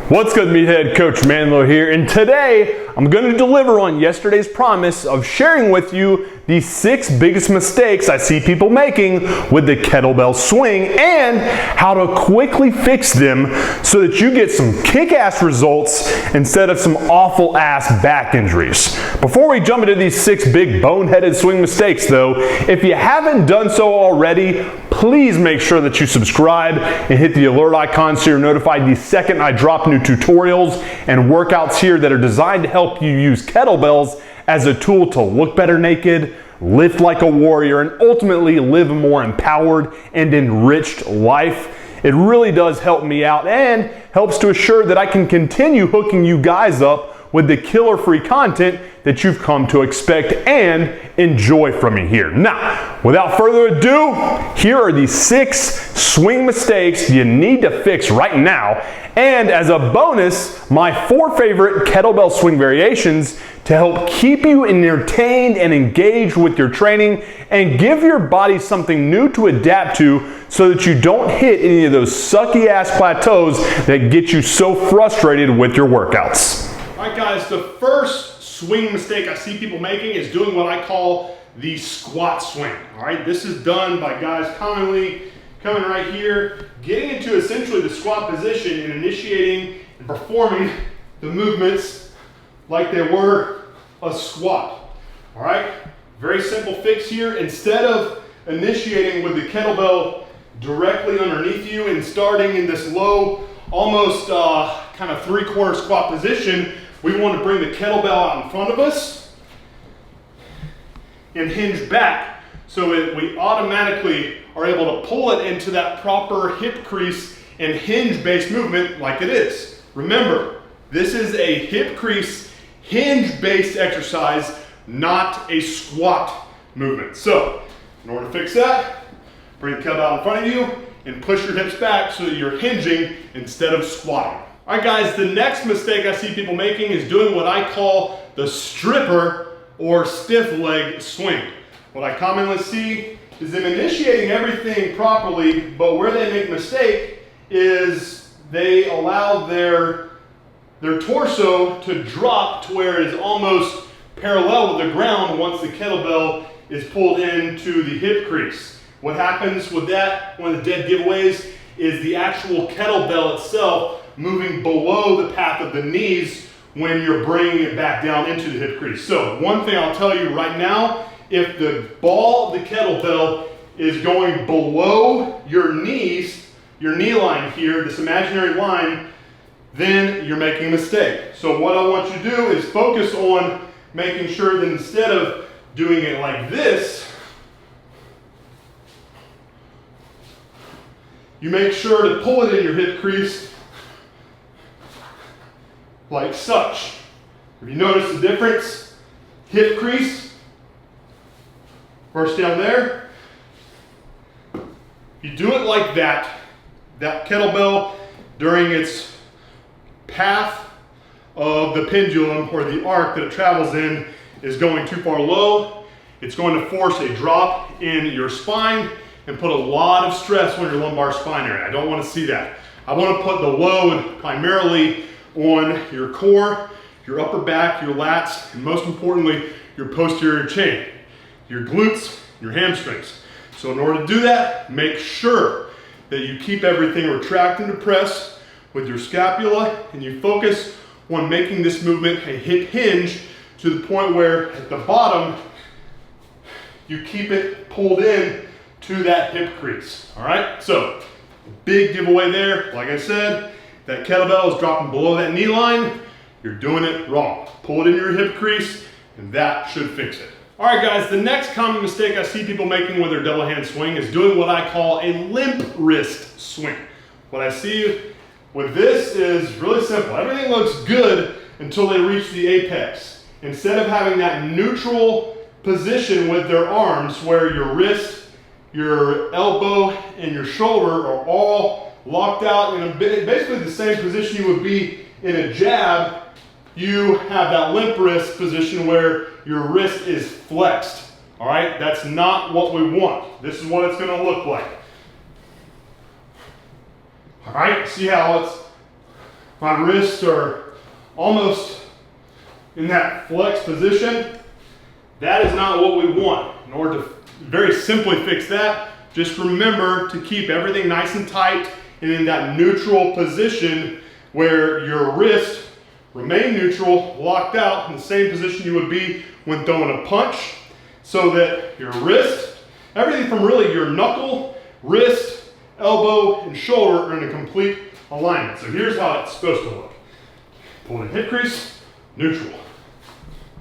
What's good, meathead? Coach MANdler here, and today I'm going to deliver on yesterday's promise of sharing with you the 6 biggest mistakes I see people making with the kettlebell swing and how to quickly fix them so that you get some kick-ass results instead of some awful-ass back injuries. Before we jump into these 6 big boneheaded swing mistakes though, if you haven't done so already, please make sure that you subscribe and hit the alert icon so you're notified the second I drop new tutorials and workouts here that are designed to help you use kettlebells as a tool to look better naked, lift like a warrior, and ultimately live a more empowered and enriched life. It really does help me out and helps to assure that I can continue hooking you guys up with the killer-free content that you've come to expect and enjoy from me here. Now, without further ado, here are the 6 swing mistakes you need to fix right now, and as a bonus, my 4 favorite kettlebell swing variations to help keep you entertained and engaged with your training and give your body something new to adapt to so that you don't hit any of those sucky ass plateaus that get you so frustrated with your workouts. All right, guys, the first swing mistake I see people making is doing what I call the squat swing. All right, this is done by guys commonly coming right here, getting into essentially the squat position and initiating and performing the movements like they were a squat. All right, very simple fix here. Instead of initiating with the kettlebell directly underneath you and starting in this low, almost kind of 3/4 squat position, we want to bring the kettlebell out in front of us and hinge back so that we automatically are able to pull it into that proper hip crease and hinge based movement like it is. Remember, this is a hip crease hinge based exercise, not a squat movement. So in order to fix that, bring the kettlebell out in front of you and push your hips back so that you're hinging instead of squatting. All right, guys, the next mistake I see people making is doing what I call the stripper or stiff leg swing. What I commonly see is them initiating everything properly, but where they make a mistake is they allow their torso to drop to where it is almost parallel with the ground once the kettlebell is pulled into the hip crease. What happens with that, one of the dead giveaways, is the actual kettlebell itself moving below the path of the knees when you're bringing it back down into the hip crease. So one thing I'll tell you right now, if the ball of the kettlebell is going below your knees, your knee line here, this imaginary line, then you're making a mistake. So what I want you to do is focus on making sure that instead of doing it like this, you make sure to pull it in your hip crease like such. Have you noticed the difference? Hip crease, first down there. If you do it like that, that kettlebell during its path of the pendulum or the arc that it travels in is going too far low. It's going to force a drop in your spine and put a lot of stress on your lumbar spine area. I don't want to see that. I want to put the load primarily on your core, your upper back, your lats, and most importantly, your posterior chain, your glutes, your hamstrings. So in order to do that, make sure that you keep everything retracted and depressed with your scapula, and you focus on making this movement a hip hinge to the point where at the bottom, you keep it pulled in to that hip crease. All right, so big giveaway there. Like I said, that kettlebell is dropping below that knee line, you're doing it wrong. Pull it in your hip crease and that should fix it. All right, guys, the next common mistake I see people making with their double hand swing is doing what I call a limp wrist swing. What I see with this is really simple. Everything looks good until they reach the apex. Instead of having that neutral position with their arms where your wrist, your elbow, and your shoulder are all locked out in basically the same position you would be in a jab, you have that limp wrist position where your wrist is flexed. All right, that's not what we want. This is what it's going to look like. All right, see how it's my wrists are almost in that flex position. That is not what we want. In order to very simply fix that, just remember to keep everything nice and tight and in that neutral position where your wrists remain neutral, locked out in the same position you would be when throwing a punch, so that your wrist, everything from really your knuckle, wrist, elbow, and shoulder are in a complete alignment. So here's how it's supposed to look. Pull in hip crease, neutral,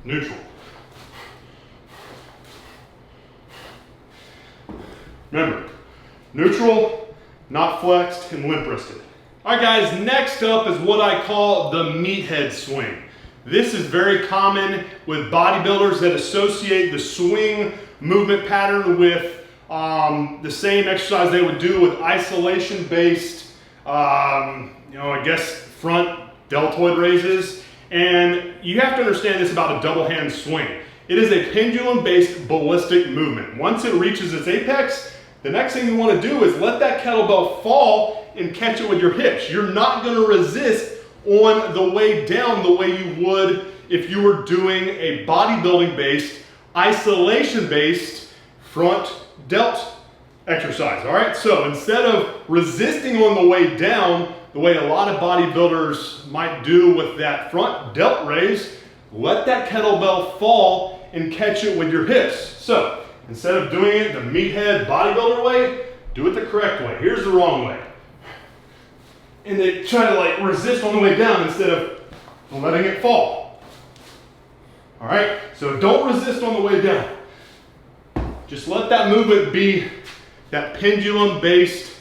neutral. Remember, neutral, not flexed, and limp wristed. All right guys, next up is what I call the meathead swing. This is very common with bodybuilders that associate the swing movement pattern with the same exercise they would do with isolation-based, I guess front deltoid raises. And you have to understand this about a double hand swing. It is a pendulum-based ballistic movement. Once it reaches its apex, the next thing you want to do is let that kettlebell fall and catch it with your hips. You're not going to resist on the way down the way you would if you were doing a bodybuilding-based, isolation-based front delt exercise. All right, so instead of resisting on the way down, the way a lot of bodybuilders might do with that front delt raise, let that kettlebell fall and catch it with your hips. So instead of doing it the meathead bodybuilder way, do it the correct way. Here's the wrong way. And they try to like resist on the way down instead of letting it fall. All right, so don't resist on the way down. Just let that movement be that pendulum-based,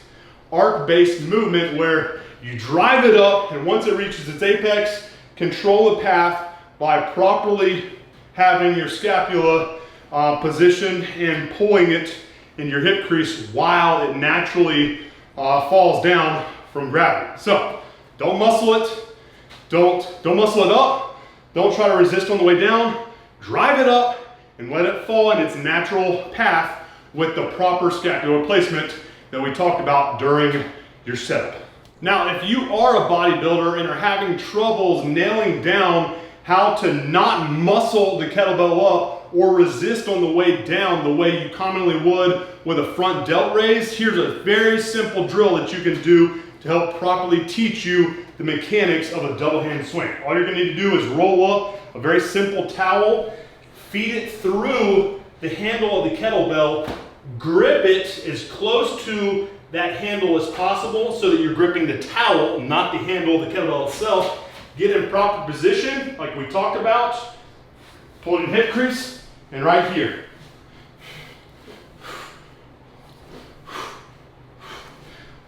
arc-based movement where you drive it up, and once it reaches its apex, control the path by properly having your scapula positioned and pulling it in your hip crease while it naturally falls down from gravity. So don't muscle it, don't muscle it up, don't try to resist on the way down, drive it up and let it fall in its natural path with the proper scapular placement that we talked about during your setup. Now, if you are a bodybuilder and are having troubles nailing down how to not muscle the kettlebell up or resist on the way down the way you commonly would with a front delt raise, here's a very simple drill that you can do to help properly teach you the mechanics of a double hand swing. All you're gonna need to do is roll up a very simple towel, feed it through the handle of the kettlebell, grip it as close to that handle as possible so that you're gripping the towel, not the handle of the kettlebell itself. Get in proper position, like we talked about. Pull it in hip crease, and right here.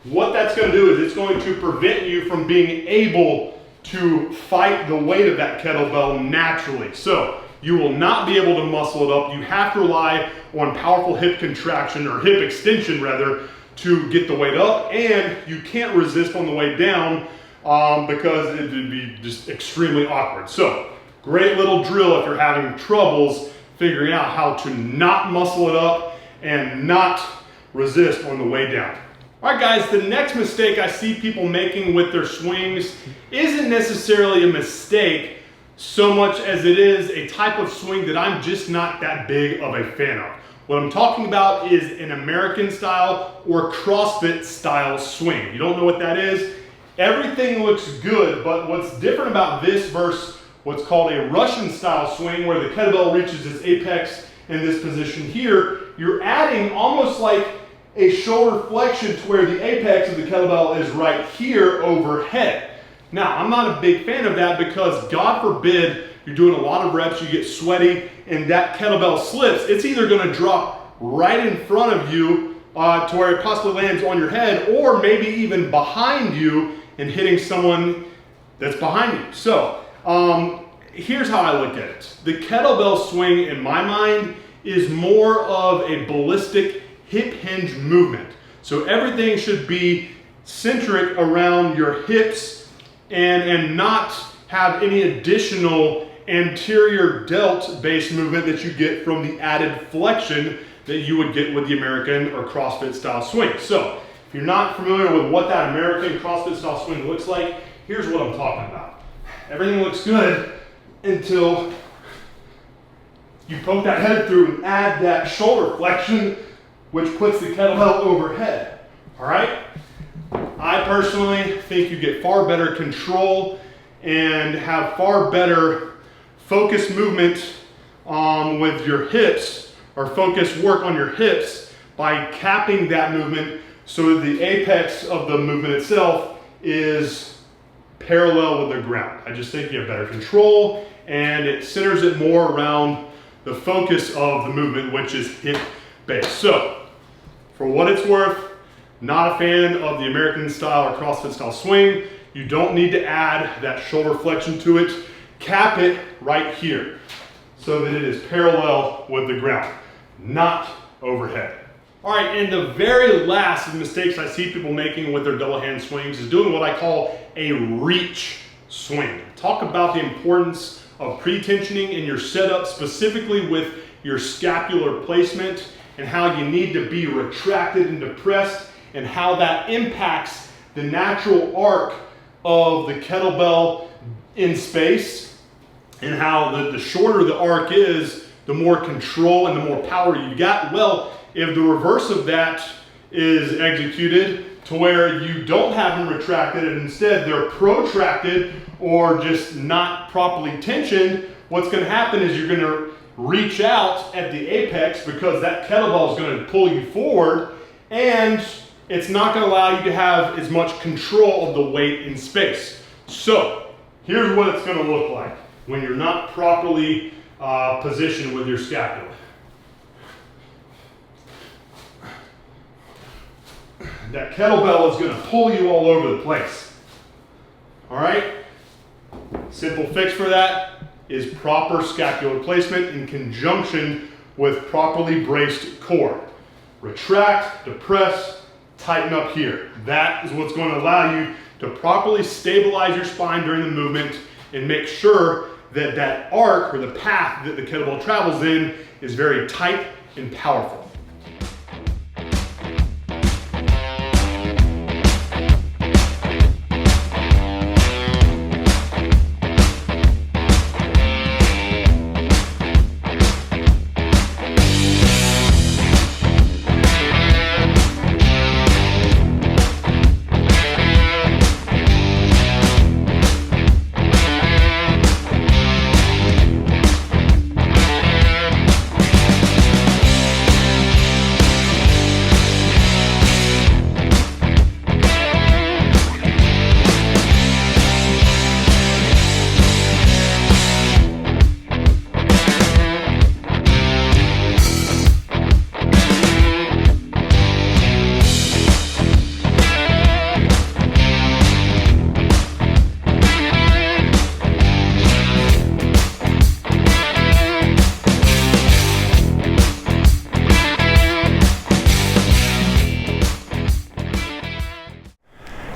What that's going to do is it's going to prevent you from being able to fight the weight of that kettlebell naturally. So you will not be able to muscle it up. You have to rely on powerful hip contraction, or hip extension rather, to get the weight up, and you can't resist on the way down because it would be just extremely awkward. So great little drill if you're having troubles figuring out how to not muscle it up and not resist on the way down. All right guys, the next mistake I see people making with their swings isn't necessarily a mistake so much as it is a type of swing that I'm just not that big of a fan of. What I'm talking about is an American style or CrossFit style swing. If you don't know what that is, everything looks good, but what's different about this versus what's called a Russian style swing, where the kettlebell reaches its apex in this position here, you're adding almost like a shoulder flexion to where the apex of the kettlebell is right here overhead. Now, I'm not a big fan of that because God forbid you're doing a lot of reps, you get sweaty, and that kettlebell slips. It's either gonna drop right in front of you to where it possibly lands on your head, or maybe even behind you and hitting someone that's behind you. So here's how I look at it. The kettlebell swing, in my mind, is more of a ballistic hip hinge movement. So everything should be centric around your hips and not have any additional anterior delt based movement that you get from the added flexion that you would get with the American or CrossFit style swing. So if you're not familiar with what that American CrossFit style swing looks like, here's what I'm talking about. Everything looks good until you poke that head through and add that shoulder flexion, which puts the kettlebell overhead, all right? I personally think you get far better control and have far better focus movement with your hips, or focus work on your hips, by capping that movement so that the apex of the movement itself is parallel with the ground. I just think you have better control, and it centers it more around the focus of the movement, which is hip base. So, for what it's worth, not a fan of the American style or CrossFit style swing. You don't need to add that shoulder flexion to it. Cap it right here so that it is parallel with the ground, not overhead. All right, and the very last of the mistakes I see people making with their double hand swings is doing what I call a reach swing. Talk about the importance of pre-tensioning in your setup, specifically with your scapular placement, and how you need to be retracted and depressed, and how that impacts the natural arc of the kettlebell in space, and how the shorter the arc is, the more control and the more power you got. Well, if the reverse of that is executed to where you don't have them retracted and instead they're protracted or just not properly tensioned, what's going to happen is you're going to reach out at the apex because that kettlebell is going to pull you forward, and it's not going to allow you to have as much control of the weight in space. So here's what it's going to look like when you're not properly positioned with your scapula. That kettlebell is going to pull you all over the place. All right? Simple fix for that is proper scapular placement in conjunction with properly braced core. Retract, depress, tighten up here. That is what's going to allow you to properly stabilize your spine during the movement and make sure that that arc, or the path that the kettlebell travels in, is very tight and powerful.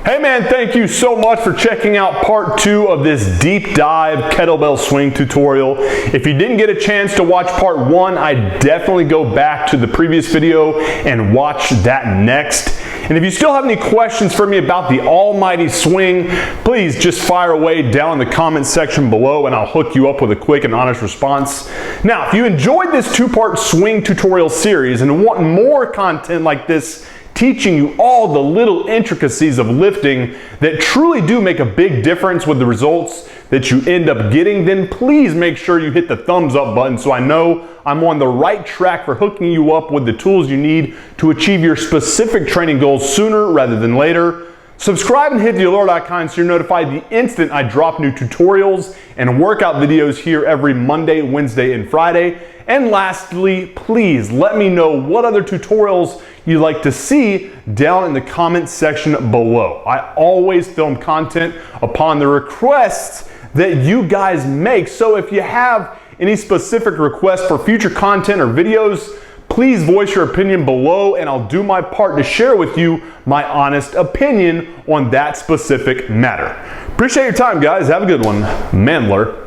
Hey man, thank you so much for checking out part 2 of this deep dive kettlebell swing tutorial. If you didn't get a chance to watch part 1, I definitely go back to the previous video and watch that next. And if you still have any questions for me about the almighty swing, please just fire away down in the comment section below and I'll hook you up with a quick and honest response. Now, if you enjoyed this 2-part swing tutorial series and want more content like this, teaching you all the little intricacies of lifting that truly do make a big difference with the results that you end up getting, then please make sure you hit the thumbs up button so I know I'm on the right track for hooking you up with the tools you need to achieve your specific training goals sooner rather than later. Subscribe and hit the alert icon so you're notified the instant I drop new tutorials and workout videos here every Monday, Wednesday, and Friday. And lastly, please let me know what other tutorials you'd like to see down in the comment section below. I always film content upon the requests that you guys make. So if you have any specific requests for future content or videos, please voice your opinion below and I'll do my part to share with you my honest opinion on that specific matter. Appreciate your time, guys. Have a good one. MANdler